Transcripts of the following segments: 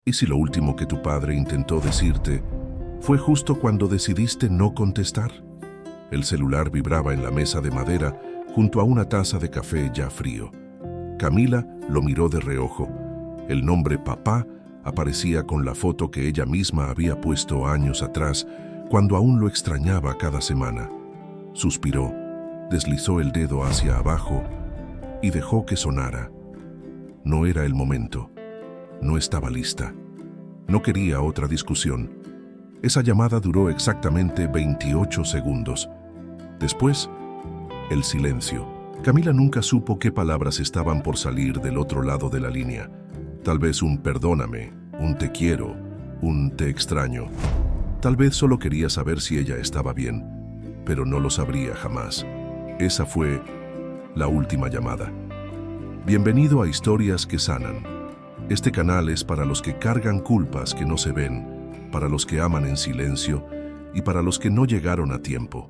¿Y si lo último que tu padre intentó decirte fue justo cuando decidiste no contestar? El celular vibraba en la mesa de madera junto a una taza de café ya frío. Camila lo miró de reojo. El nombre papá aparecía con la foto que ella misma había puesto años atrás, cuando aún lo extrañaba cada semana. Suspiró, deslizó el dedo hacia abajo y dejó que sonara. No era el momento. No estaba lista. No quería otra discusión. Esa llamada duró exactamente 28 segundos. Después, el silencio. Camila nunca supo qué palabras estaban por salir del otro lado de la línea. Tal vez un perdóname, un te quiero, un te extraño. Tal vez solo quería saber si ella estaba bien, pero no lo sabría jamás. Esa fue la última llamada. Bienvenido a Historias que Sanan. Este canal es para los que cargan culpas que no se ven, para los que aman en silencio y para los que no llegaron a tiempo.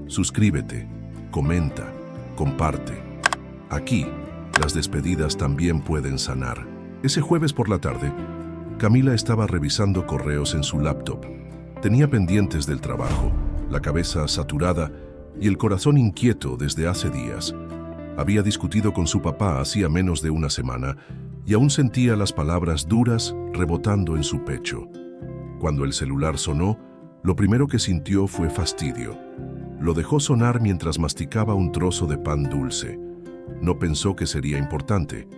Suscríbete, comenta, comparte. Aquí, las despedidas también pueden sanar. Ese jueves por la tarde, Camila estaba revisando correos en su laptop. Tenía pendientes del trabajo, la cabeza saturada y el corazón inquieto desde hace días. Había discutido con su papá hacía menos de una semana y aún sentía las palabras duras rebotando en su pecho. Cuando el celular sonó, lo primero que sintió fue fastidio. Lo dejó sonar mientras masticaba un trozo de pan dulce. No pensó que sería importante.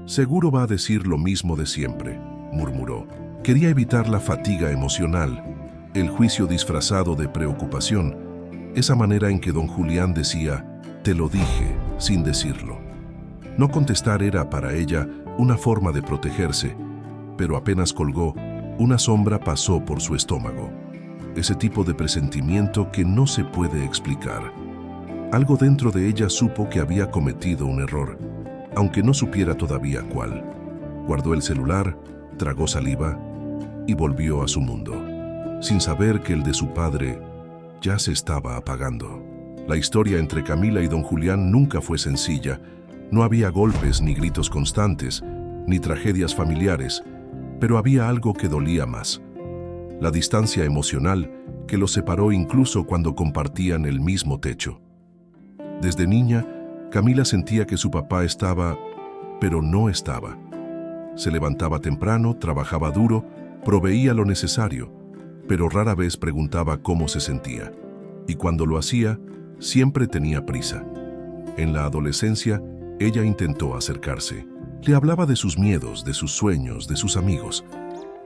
Seguro va a decir lo mismo de siempre, murmuró. Quería evitar la fatiga emocional, el juicio disfrazado de preocupación, esa manera en que don Julián decía, te lo dije, sin decirlo. No contestar era para ella una forma de protegerse, pero apenas colgó, una sombra pasó por su estómago. Ese tipo de presentimiento que no se puede explicar. Algo dentro de ella supo que había cometido un error, aunque no supiera todavía cuál. Guardó el celular, tragó saliva y volvió a su mundo, sin saber que el de su padre ya se estaba apagando. La historia entre Camila y don Julián nunca fue sencilla. No había golpes ni gritos constantes, ni tragedias familiares, pero había algo que dolía más. La distancia emocional que los separó incluso cuando compartían el mismo techo. Desde niña, Camila sentía que su papá estaba, pero no estaba. Se levantaba temprano, trabajaba duro, proveía lo necesario, pero rara vez preguntaba cómo se sentía. Y cuando lo hacía, siempre tenía prisa. En la adolescencia, ella intentó acercarse. Le hablaba de sus miedos, de sus sueños, de sus amigos.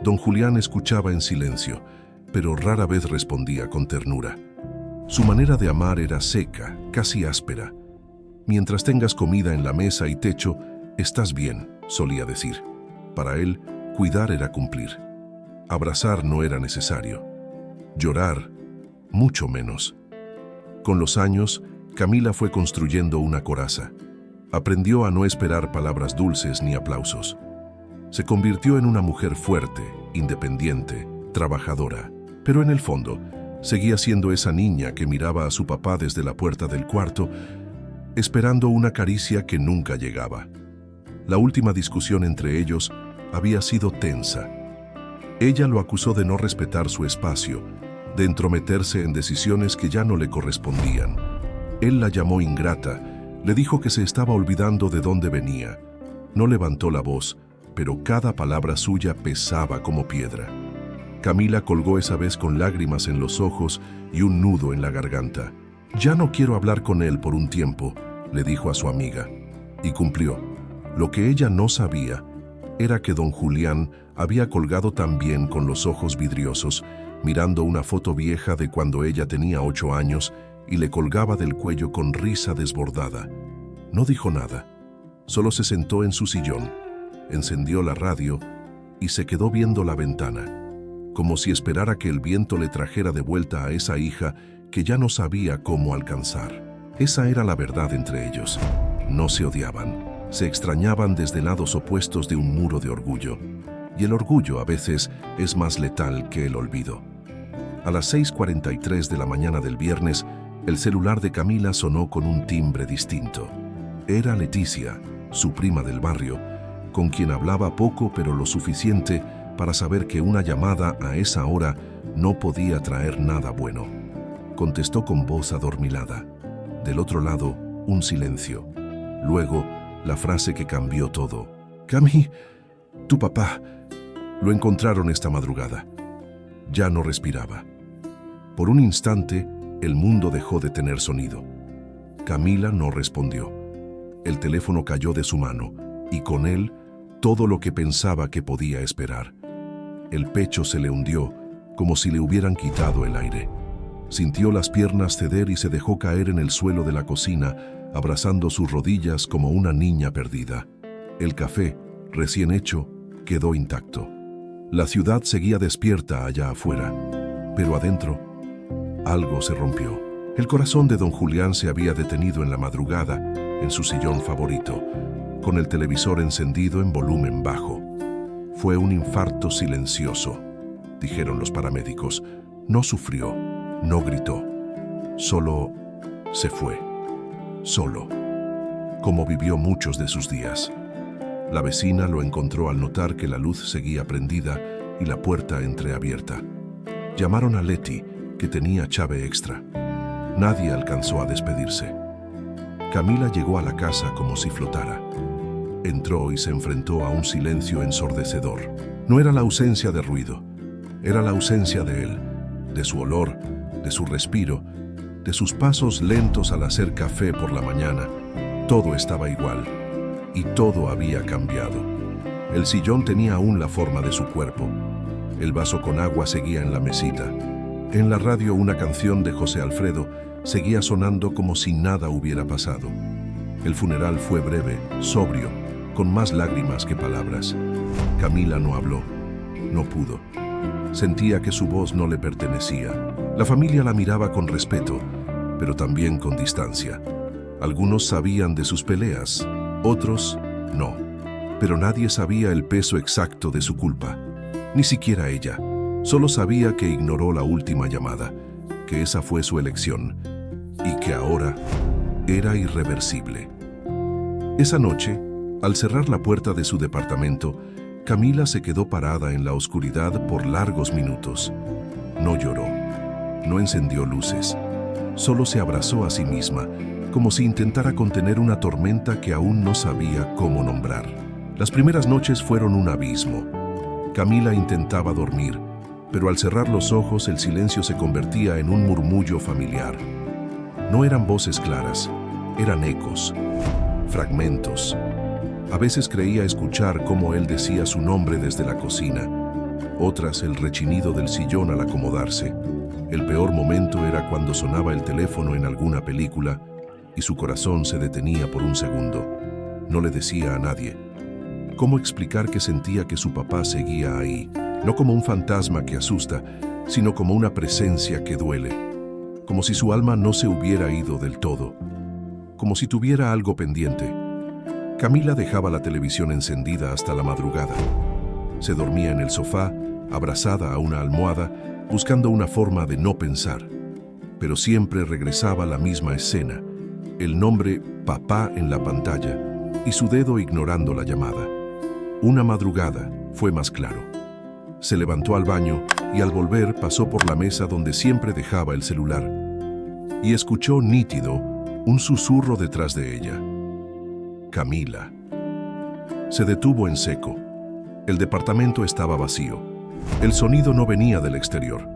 Don Julián escuchaba en silencio, pero rara vez respondía con ternura. Su manera de amar era seca, casi áspera. Mientras tengas comida en la mesa y techo, estás bien, solía decir. Para él, cuidar era cumplir. Abrazar no era necesario. Llorar, mucho menos. Con los años, Camila fue construyendo una coraza. Aprendió a no esperar palabras dulces ni aplausos. Se convirtió en una mujer fuerte, independiente, trabajadora, pero en el fondo seguía siendo esa niña que miraba a su papá desde la puerta del cuarto, esperando una caricia que nunca llegaba. La última discusión entre ellos había sido tensa. Ella lo acusó de no respetar su espacio, de entrometerse en decisiones que ya no le correspondían. Él la llamó ingrata, le dijo que se estaba olvidando de dónde venía. No levantó la voz, pero cada palabra suya pesaba como piedra. Camila colgó esa vez con lágrimas en los ojos y un nudo en la garganta. «Ya no quiero hablar con él por un tiempo», le dijo a su amiga. Y cumplió. Lo que ella no sabía era que don Julián había colgado también con los ojos vidriosos, mirando una foto vieja de cuando ella tenía 8 años y le colgaba del cuello con risa desbordada. No dijo nada, solo se sentó en su sillón, encendió la radio y se quedó viendo la ventana, como si esperara que el viento le trajera de vuelta a esa hija que ya no sabía cómo alcanzar. Esa era la verdad entre ellos. No se odiaban, se extrañaban desde lados opuestos de un muro de orgullo. Y el orgullo a veces es más letal que el olvido. A las 6:43 de la mañana del viernes, el celular de Camila sonó con un timbre distinto. Era Leticia, su prima del barrio, con quien hablaba poco pero lo suficiente para saber que una llamada a esa hora no podía traer nada bueno. Contestó con voz adormilada. Del otro lado, un silencio. Luego, la frase que cambió todo. «Cami, tu papá. Lo encontraron esta madrugada». Ya no respiraba. Por un instante, el mundo dejó de tener sonido. Camila no respondió. El teléfono cayó de su mano, y con él, todo lo que pensaba que podía esperar. El pecho se le hundió, como si le hubieran quitado el aire. Sintió las piernas ceder y se dejó caer en el suelo de la cocina, abrazando sus rodillas como una niña perdida. El café, recién hecho, quedó intacto. La ciudad seguía despierta allá afuera, pero adentro, algo se rompió. El corazón de don Julián se había detenido en la madrugada, en su sillón favorito, con el televisor encendido en volumen bajo. Fue un infarto silencioso, dijeron los paramédicos. No sufrió, no gritó, solo se fue, solo, como vivió muchos de sus días. La vecina lo encontró al notar que la luz seguía prendida y la puerta entreabierta. Llamaron a Leti, que tenía llave extra. Nadie alcanzó a despedirse. Camila llegó a la casa como si flotara. Entró y se enfrentó a un silencio ensordecedor. No era la ausencia de ruido, era la ausencia de él, de su olor, de su respiro, de sus pasos lentos al hacer café por la mañana. Todo estaba igual. Y todo había cambiado. El sillón tenía aún la forma de su cuerpo. El vaso con agua seguía en la mesita. En la radio una canción de José Alfredo seguía sonando como si nada hubiera pasado. El funeral fue breve, sobrio, con más lágrimas que palabras. Camila no habló, no pudo. Sentía que su voz no le pertenecía. La familia la miraba con respeto, pero también con distancia. Algunos sabían de sus peleas, otros no, pero nadie sabía el peso exacto de su culpa, ni siquiera ella. Solo sabía que ignoró la última llamada, que esa fue su elección y que ahora era irreversible. Esa noche, al cerrar la puerta de su departamento, Camila se quedó parada en la oscuridad por largos minutos. No lloró, no encendió luces, solo se abrazó a sí misma, como si intentara contener una tormenta que aún no sabía cómo nombrar. Las primeras noches fueron un abismo. Camila intentaba dormir, pero al cerrar los ojos el silencio se convertía en un murmullo familiar. No eran voces claras, eran ecos, fragmentos. A veces creía escuchar cómo él decía su nombre desde la cocina, otras el rechinido del sillón al acomodarse. El peor momento era cuando sonaba el teléfono en alguna película y su corazón se detenía por un segundo. No le decía a nadie. ¿Cómo explicar que sentía que su papá seguía ahí? No como un fantasma que asusta, sino como una presencia que duele. Como si su alma no se hubiera ido del todo. Como si tuviera algo pendiente. Camila dejaba la televisión encendida hasta la madrugada. Se dormía en el sofá, abrazada a una almohada, buscando una forma de no pensar. Pero siempre regresaba la misma escena. El nombre papá en la pantalla y su dedo ignorando la llamada. Una madrugada fue más claro. Se levantó al baño y al volver pasó por la mesa donde siempre dejaba el celular y escuchó nítido un susurro detrás de ella. Camila. Se detuvo en seco. El departamento estaba vacío. El sonido no venía del exterior.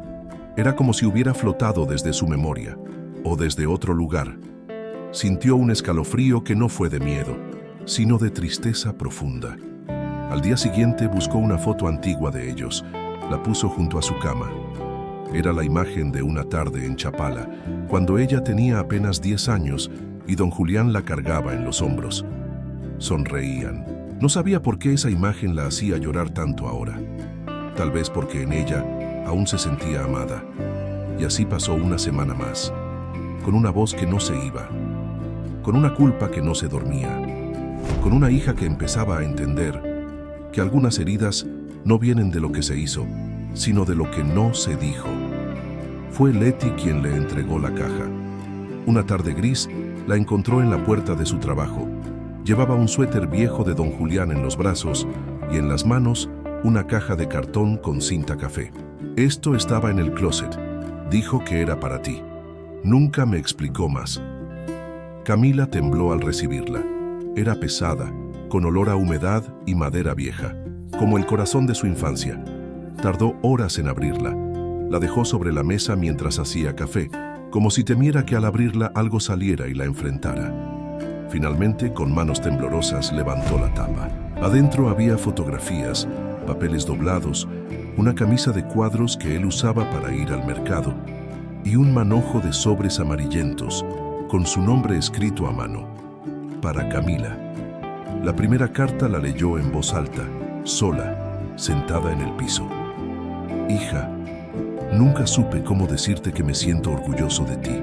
Era como si hubiera flotado desde su memoria o desde otro lugar. Sintió un escalofrío que no fue de miedo, sino de tristeza profunda. Al día siguiente buscó una foto antigua de ellos, la puso junto a su cama. Era la imagen de una tarde en Chapala, cuando ella tenía apenas 10 años y don Julián la cargaba en los hombros. Sonreían. No sabía por qué esa imagen la hacía llorar tanto ahora. Tal vez porque en ella aún se sentía amada. Y así pasó una semana más, con una voz que no se iba, con una culpa que no se dormía, con una hija que empezaba a entender que algunas heridas no vienen de lo que se hizo, sino de lo que no se dijo. Fue Leti quien le entregó la caja. Una tarde gris, la encontró en la puerta de su trabajo. Llevaba un suéter viejo de don Julián en los brazos y en las manos una caja de cartón con cinta café. Esto estaba en el closet. Dijo que era para ti. Nunca me explicó más. Camila tembló al recibirla. Era pesada, con olor a humedad y madera vieja, como el corazón de su infancia. Tardó horas en abrirla. La dejó sobre la mesa mientras hacía café, como si temiera que al abrirla algo saliera y la enfrentara. Finalmente, con manos temblorosas, levantó la tapa. Adentro había fotografías, papeles doblados, una camisa de cuadros que él usaba para ir al mercado y un manojo de sobres amarillentos con su nombre escrito a mano. Para Camila. La primera carta la leyó en voz alta, sola, sentada en el piso. Hija, nunca supe cómo decirte que me siento orgulloso de ti.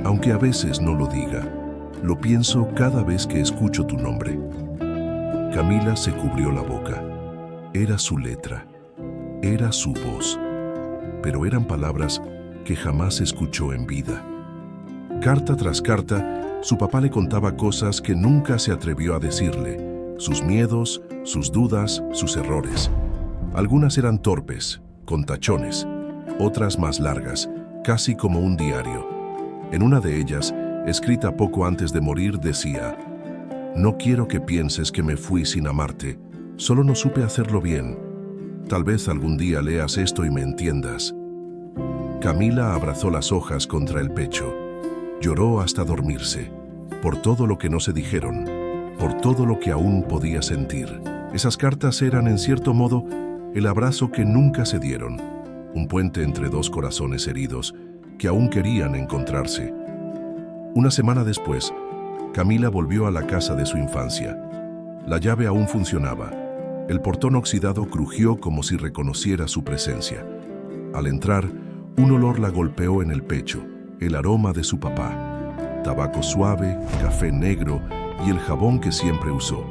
Aunque a veces no lo diga, lo pienso cada vez que escucho tu nombre. Camila se cubrió la boca. Era su letra, era su voz, pero eran palabras que jamás escuchó en vida. Carta tras carta, su papá le contaba cosas que nunca se atrevió a decirle, sus miedos, sus dudas, sus errores. Algunas eran torpes, con tachones, otras más largas, casi como un diario. En una de ellas, escrita poco antes de morir, decía: no quiero que pienses que me fui sin amarte, solo no supe hacerlo bien. Tal vez algún día leas esto y me entiendas. Camila abrazó las hojas contra el pecho. Lloró hasta dormirse, por todo lo que no se dijeron, por todo lo que aún podía sentir. Esas cartas eran, en cierto modo, el abrazo que nunca se dieron, un puente entre dos corazones heridos que aún querían encontrarse. Una semana después, Camila volvió a la casa de su infancia. La llave aún funcionaba. El portón oxidado crujió como si reconociera su presencia. Al entrar, un olor la golpeó en el pecho, el aroma de su papá. Tabaco suave, café negro y el jabón que siempre usó.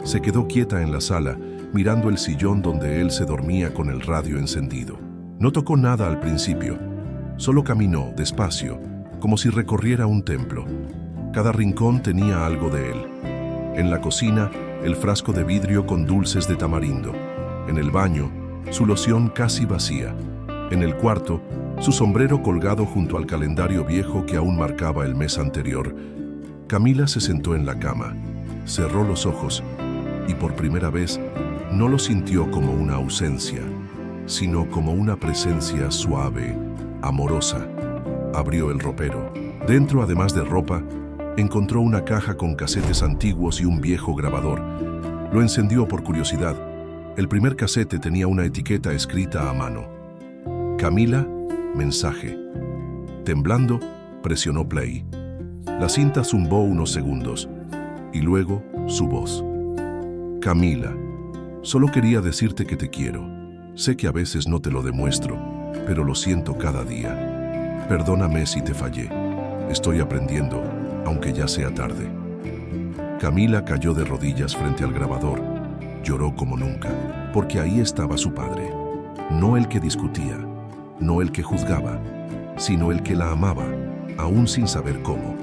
Se quedó quieta en la sala, mirando el sillón donde él se dormía con el radio encendido. No tocó nada al principio, solo caminó despacio, como si recorriera un templo. Cada rincón tenía algo de él. En la cocina, el frasco de vidrio con dulces de tamarindo. En el baño, su loción casi vacía. En el cuarto, su sombrero colgado junto al calendario viejo que aún marcaba el mes anterior. Camila se sentó en la cama, cerró los ojos y por primera vez no lo sintió como una ausencia, sino como una presencia suave, amorosa. Abrió el ropero. Dentro, además de ropa, encontró una caja con casetes antiguos y un viejo grabador. Lo encendió por curiosidad. El primer casete tenía una etiqueta escrita a mano. Camila, mensaje. Temblando, presionó play. La cinta zumbó unos segundos y luego su voz. Camila, solo quería decirte que te quiero. Sé que a veces no te lo demuestro, pero lo siento cada día. Perdóname si te fallé. Estoy aprendiendo, aunque ya sea tarde. Camila cayó de rodillas frente al grabador. Lloró como nunca, porque ahí estaba su padre. No el que discutía, no el que juzgaba, sino el que la amaba, aún sin saber cómo.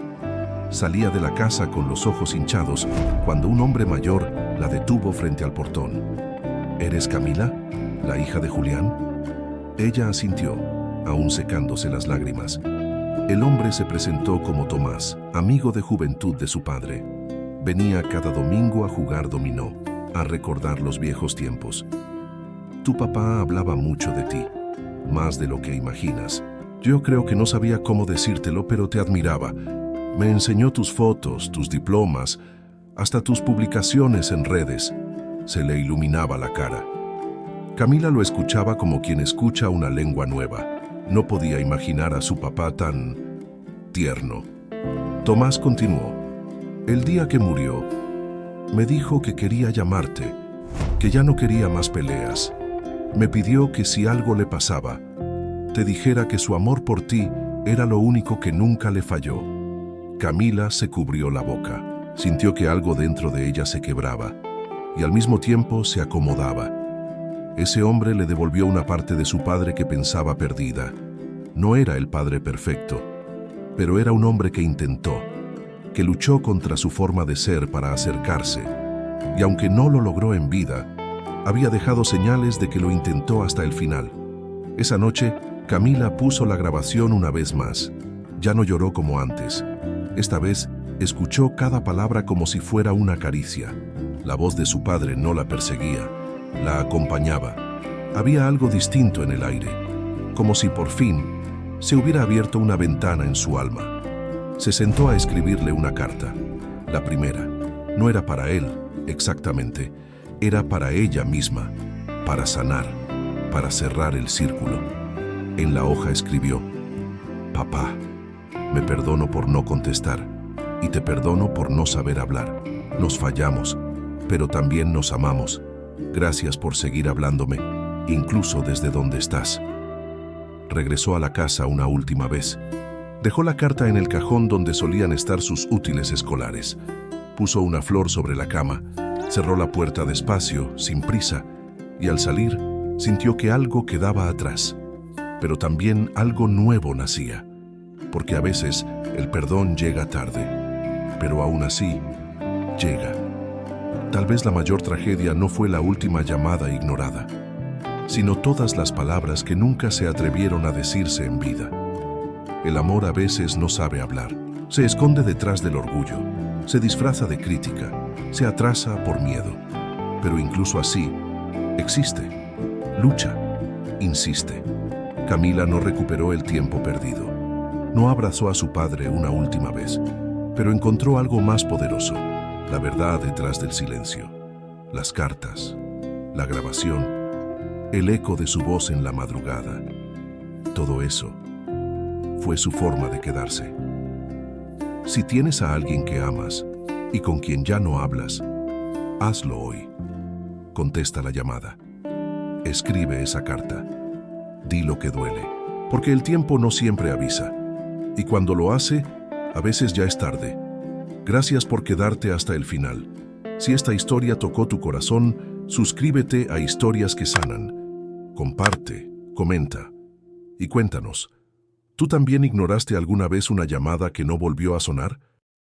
Salía de la casa con los ojos hinchados cuando un hombre mayor la detuvo frente al portón. ¿Eres Camila, la hija de Julián? Ella asintió, aún secándose las lágrimas. El hombre se presentó como Tomás, amigo de juventud de su padre. Venía cada domingo a jugar dominó, a recordar los viejos tiempos. Tu papá hablaba mucho de ti, más de lo que imaginas. Yo creo que no sabía cómo decírtelo, pero te admiraba. Me enseñó tus fotos, tus diplomas, hasta tus publicaciones en redes. Se le iluminaba la cara. Camila lo escuchaba como quien escucha una lengua nueva. No podía imaginar a su papá tan tierno. Tomás continuó. El día que murió, me dijo que quería llamarte, que ya no quería más peleas. Me pidió que si algo le pasaba, te dijera que su amor por ti era lo único que nunca le falló. Camila se cubrió la boca. Sintió que algo dentro de ella se quebraba y al mismo tiempo se acomodaba. Ese hombre le devolvió una parte de su padre que pensaba perdida. No era el padre perfecto, pero era un hombre que intentó, que luchó contra su forma de ser para acercarse. Y aunque no lo logró en vida, Había dejado señales de que lo intentó hasta el final. Esa noche, Camila puso la grabación una vez más. Ya no lloró como antes. Esta vez, escuchó cada palabra como si fuera una caricia. La voz de su padre no la perseguía, la acompañaba. Había algo distinto en el aire, como si por fin se hubiera abierto una ventana en su alma. Se sentó a escribirle una carta. La primera no era para él, exactamente. Era para ella misma, para sanar, para cerrar el círculo. En la hoja escribió: «Papá, me perdono por no contestar y te perdono por no saber hablar. Nos fallamos, pero también nos amamos. Gracias por seguir hablándome, incluso desde donde estás». Regresó a la casa una última vez. Dejó la carta en el cajón donde solían estar sus útiles escolares. Puso una flor sobre la cama, cerró la puerta despacio, sin prisa, y al salir sintió que algo quedaba atrás, pero también algo nuevo nacía, porque a veces el perdón llega tarde, pero aún así llega. Tal vez la mayor tragedia no fue la última llamada ignorada, sino todas las palabras que nunca se atrevieron a decirse en vida. El amor a veces no sabe hablar, se esconde detrás del orgullo, se disfraza de crítica, se atrasa por miedo, pero incluso así, existe, lucha, insiste. Camila no recuperó el tiempo perdido, no abrazó a su padre una última vez, pero encontró algo más poderoso, la verdad detrás del silencio, las cartas, la grabación, el eco de su voz en la madrugada. Todo eso fue su forma de quedarse. Si tienes a alguien que amas y con quien ya no hablas, hazlo hoy. Contesta la llamada. Escribe esa carta. Di lo que duele, porque el tiempo no siempre avisa. Y cuando lo hace, a veces ya es tarde. Gracias por quedarte hasta el final. Si esta historia tocó tu corazón, suscríbete a Historias que Sanan. Comparte, comenta y cuéntanos. ¿Tú también ignoraste alguna vez una llamada que no volvió a sonar?